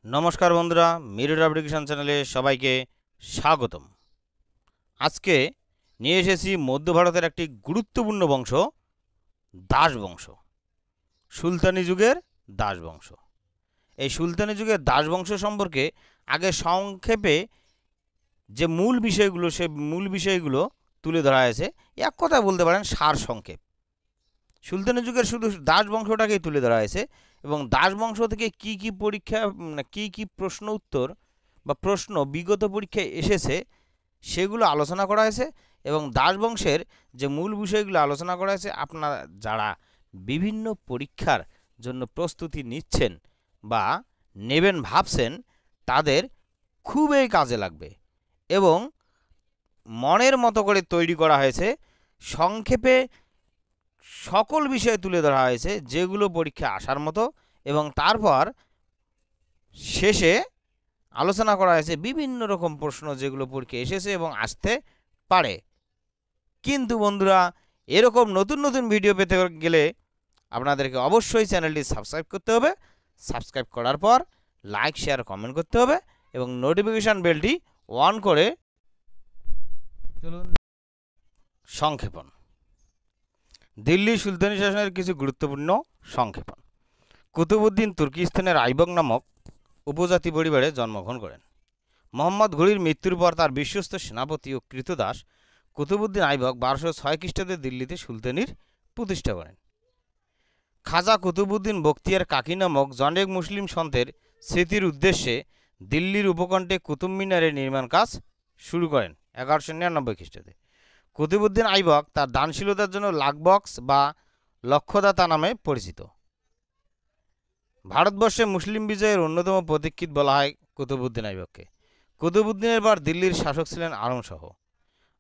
নমস্কার বন্ধুরা, mirror application চ্যানেলে সবাইকে স্বাগতম। আজকে নিয়ে এসেছি মধ্য ভারতের একটি গুরুত্বপূর্ণ বংশ, দাস বংশ। সুলতানি যুগের দাস বংশ। এই সুলতানি যুগের দাস বংশ সম্পর্কে আগে সংক্ষেপে যে মূল বিষয়গুলো, সেই মূল বিষয়গুলো তুলে ধরা হয়েছে। এক কথায় বলতে পারেন সার সংক্ষেপ। সুলতানি যুগের শুধু দাস বংশটাকেই তুলে ধরা হয়েছে এবং দাস বংশ থেকে কি পরীক্ষা, কি প্রশ্ন উত্তর বা প্রশ্ন বিগত পরীক্ষায় এসেছে সেগুলো আলোচনা করা হয়েছে এবং দাস বংশের যে মূল বিষয়গুলো আলোচনা করা হয়েছে, আপনারা যারা বিভিন্ন পরীক্ষার জন্য প্রস্তুতি নিচ্ছেন বা নেবেন ভাবছেন তাদের খুবই কাজে লাগবে এবং মনের মতো করে তৈরি করা হয়েছে। সংক্ষেপে সকল বিষয় তুলে ধরা হয়েছে যেগুলো পরীক্ষা আসার মতো এবং তারপর শেষে আলোচনা করা হয়েছে বিভিন্ন রকম প্রশ্ন যেগুলো পরীক্ষা এসেছে এবং আসতে পারে। কিন্তু বন্ধুরা, এরকম নতুন নতুন ভিডিও পেতে গেলে আপনাদেরকে অবশ্যই চ্যানেলটি সাবস্ক্রাইব করতে হবে। সাবস্ক্রাইব করার পর লাইক, শেয়ার, কমেন্ট করতে হবে এবং নোটিফিকেশান বেলটি অন করে চলুন। সংক্ষেপণ। দিল্লি সুলতানি শাসনের কিছু গুরুত্বপূর্ণ সংক্ষেপণ। কুতুবউদ্দিন তুর্কিস্তানের আইবক নামক উপজাতি পরিবারে জন্মগ্রহণ করেন। মোহাম্মদ ঘুরির মৃত্যুর পর তার বিশ্বস্ত সেনাপতি ও কৃতদাস কুতুবউদ্দিন আইবক 1206 খ্রিস্টাব্দে দিল্লিতে সুলতানির প্রতিষ্ঠা করেন। খাজা কুতুবউদ্দিন বখতিয়ার কাকি নামক জনৈক মুসলিম সন্তের স্মৃতির উদ্দেশ্যে দিল্লির উপকণ্ঠে কুতুব মিনারের নির্মাণ কাজ শুরু করেন 1199 খ্রিস্টাব্দে। কুতুবউদ্দিন আইবক তার দানশীলতার জন্য লাখবক্স বা লক্ষদাতা নামে পরিচিত। ভারতবর্ষে মুসলিম বিজয়ের অন্যতম প্রতীক্ষিত বলা হয় কুতুবউদ্দিন আইবককে। কুতুবউদ্দিনের পর দিল্লির শাসক ছিলেন আরম শাহ।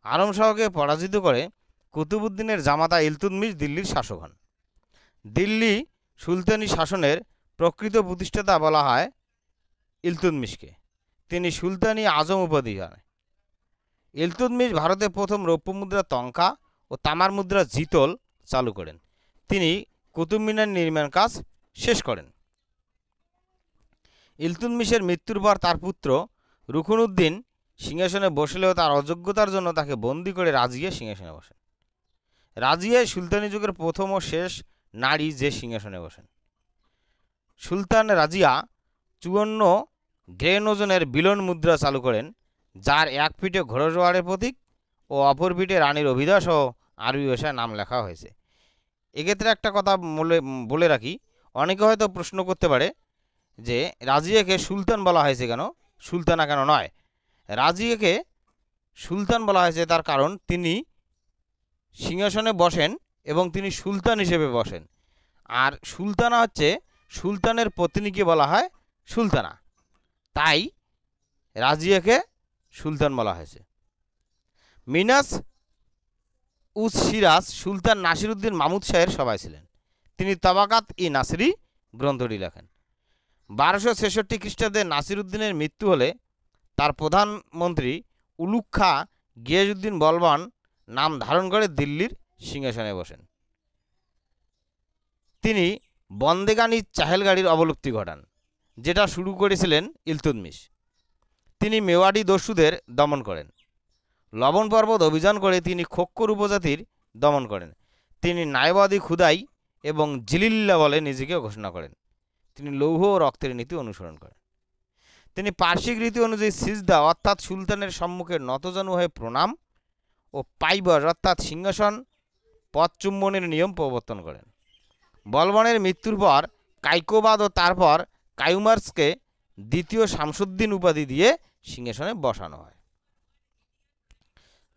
আরম শাহকে পরাজিত করে কুতুবউদ্দিনের জামাতা ইলতুৎমিশ দিল্লির শাসক হন। দিল্লি সুলতানি শাসনের প্রকৃত প্রতিষ্ঠাতা বলা হয় ইলতুৎমিশকে। তিনি সুলতানি আজম উপাধি পান। ইলতুৎমিশ ভারতে প্রথম রৌপ্য মুদ্রা তঙ্কা ও তামার মুদ্রা জিতল চালু করেন। তিনি কুতুব মিনার নির্মাণ কাজ শেষ করেন। ইলতুৎমিশের মৃত্যুর পর তার পুত্র রুকনউদ্দিন সিংহাসনে বসলেও তার অযোগ্যতার জন্য তাকে বন্দি করে রাজিয়া সিংহাসনে বসেন। রাজিয়ায় সুলতানি যুগের প্রথম ও শেষ নারী যে সিংহাসনে বসেন। সুলতান রাজিয়া 54 গ্রেন ওজনের বিলন মুদ্রা চালু করেন, যার এক পিঠে ঘোড়সওয়ারের প্রতীক ও অপর পিঠে রানীর অভিধাস ও আরবি ভাষায় নাম লেখা হয়েছে। এক্ষেত্রে একটা কথা বলে রাখি, অনেকে হয়তো প্রশ্ন করতে পারে যে রাজিয়াকে সুলতান বলা হয়েছে কেন, সুলতানা কেন নয়। রাজিয়াকে সুলতান বলা হয়েছে তার কারণ তিনি সিংহাসনে বসেন এবং তিনি সুলতান হিসেবে বসেন। আর সুলতানা হচ্ছে সুলতানের পত্নীকে বলা হয় সুলতানা, তাই রাজিয়াকে সুলতান বলা হয়েছে। মিনাস উস সিরাজ সুলতান নাসিরউদ্দিন মাহমুদ শাহের সভায় ছিলেন। তিনি তাবাকাত ই নাসরি গ্রন্থটি লেখেন। 1266 খ্রিস্টাব্দে নাসিরউদ্দিনের মৃত্যু হলে তার প্রধানমন্ত্রী উলুগ খাঁ গিয়াসউদ্দিন বলবান নাম ধারণ করে দিল্লির সিংহাসনে বসেন। তিনি বন্দেগানি চাহেলগাড়ির অবলুপ্তি ঘটান, যেটা শুরু করেছিলেন ইলতুৎমিশ। তিনি মেওয়াড়ি দস্যুদের দমন করেন। লবণ পর্বত অভিযান করে তিনি খোক্কর উপজাতির দমন করেন। তিনি নায়বাদী খুদাই এবং জিলিল্লা বলে নিজেকে ঘোষণা করেন। তিনি লৌহ ও রক্তের নীতি অনুসরণ করেন। তিনি পার্শ্বিক রীতি অনুযায়ী সিজদা অর্থাৎ সুলতানের সম্মুখে নতজানু হয়ে প্রণাম ও পাইবর অর্থাৎ সিংহাসন পদচুম্বনের নিয়ম প্রবর্তন করেন। বলবানের মৃত্যুর পর কাইকোবাদ ও তারপর কায়ুমার্সকে দ্বিতীয় শামসুদ্দিন উপাধি দিয়ে সিংহাসনে বসানো হয়।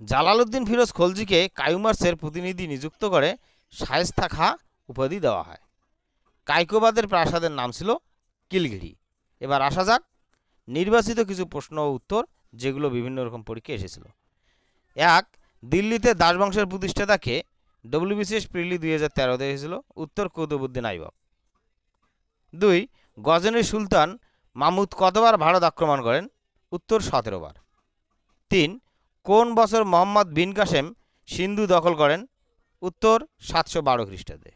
জালালউদ্দিন ফিরোজ খলজিকে কায়ুমার্সের প্রতিনিধি নিযুক্ত করে শায়েস্তা খাঁ উপাধি দেওয়া হয়। কাইকোবাদের প্রাসাদের নাম ছিল কিলগিড়ি। এবার আসা যাক নির্বাচিত কিছু প্রশ্ন ও উত্তর যেগুলো বিভিন্ন রকম পরীক্ষা এসেছিল। 1. দিল্লিতে দাসবংশের প্রতিষ্ঠাতাকে? ডব্লিউবিসিএস প্রিলি 2013-তে এসেছিল। উত্তর কুতুবউদ্দিন আইবক। 2. গজনির সুলতান মাহমুদ কতবার ভারত আক্রমণ করেন? উত্তর 17 বার। 3. কোন বছর মোহাম্মদ বিন কাসেম সিন্ধু দখল করেন? উত্তর 712 খ্রিস্টাব্দে।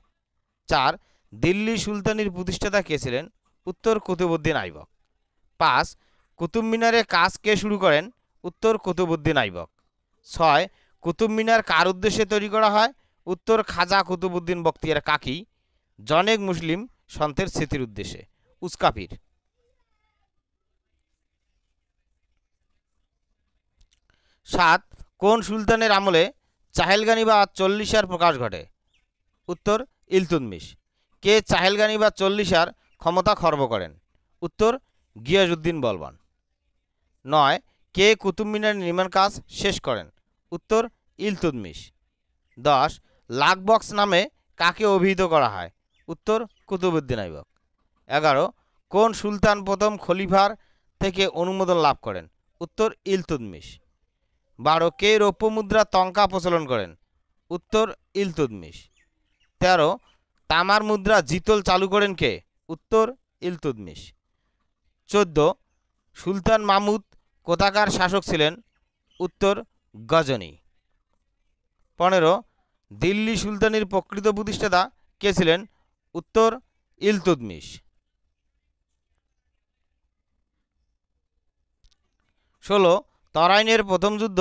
4. দিল্লি সুলতানির প্রতিষ্ঠাতা কে ছিলেন? উত্তর কুতুবউদ্দিন আইবক। 5 কুতুব মিনারে কাজ কে শুরু করেন? উত্তর কুতুবউদ্দিন আইবক। 6 কুতুব মিনার কার উদ্দেশ্যে তৈরি করা হয়? উত্তর খাজা কুতুবউদ্দিন বখতিয়ার কাকি জনেক মুসলিম সন্তের স্মৃতির উদ্দেশ্যে। উস্কাপির। 7 কোন সুলতানের আমলে চাহেলগানি বা চল্লিশার প্রকাশ ঘটে? উত্তর ইলতুৎমিশ। কে চাহেলগানি বা চল্লিশার ক্ষমতা খর্ব করেন? উত্তর গিয়াসউদ্দিন বলবান। 9 কে কুতুব মিনার নির্মাণ কাজ শেষ করেন? উত্তর ইলতুৎমিশ। 10 লাখ বক্স নামে কাকে অভিহিত করা হয়? উত্তর কুতুবউদ্দিন আইবক। 11 কোন সুলতান প্রথম খলিফার থেকে অনুমোদন লাভ করেন? উত্তর ইলতুৎমিশ। 12 কে রৌপ্য মুদ্রা টঙ্কা প্রচলন করেন? উত্তর ইলতুৎমিশ। 13 তামার মুদ্রা জিতল চালু করেন কে? উত্তর ইলতুৎমিশ। 14 সুলতান মাহমুদ কোথাকার শাসক ছিলেন? উত্তর গজনি। 15 দিল্লি সুলতানির প্রকৃত প্রতিষ্ঠাতা কে ছিলেন? উত্তর ইলতুৎমিশ। 16 তরাইনের প্রথম যুদ্ধ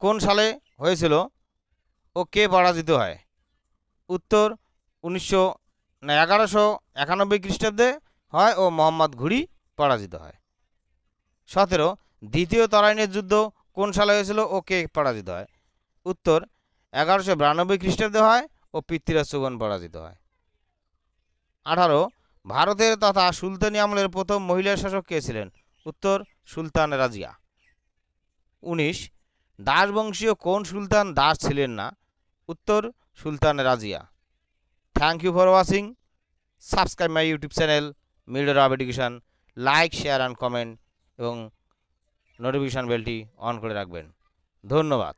কোন সালে হয়েছিল ও কে পরাজিত হয়? উত্তর 1191 খ্রিস্টাব্দে হয় ও মোহাম্মদ ঘুরি পরাজিত হয়। 17 দ্বিতীয় তরাইনের যুদ্ধ কোন সালে হয়েছিল ও কে পরাজিত হয়? উত্তর 1192 খ্রিস্টাব্দে হয় ও পৃথ্বীরাজ চৌহান পরাজিত হয়। 18 ভারতের তথা সুলতানি আমলের প্রথম মহিলা শাসক কে ছিলেন? উত্তর সুলতান রাজিয়া। 19 দাসবংশীয় কোন সুলতান দাস ছিলেন না? উত্তর সুলতান Razia. Thank you for watching. Subscribe my YouTube channel middle of education. Like share and comment এবং নোটিফিকেশান বেলটি অন করে রাখবেন। ধন্যবাদ।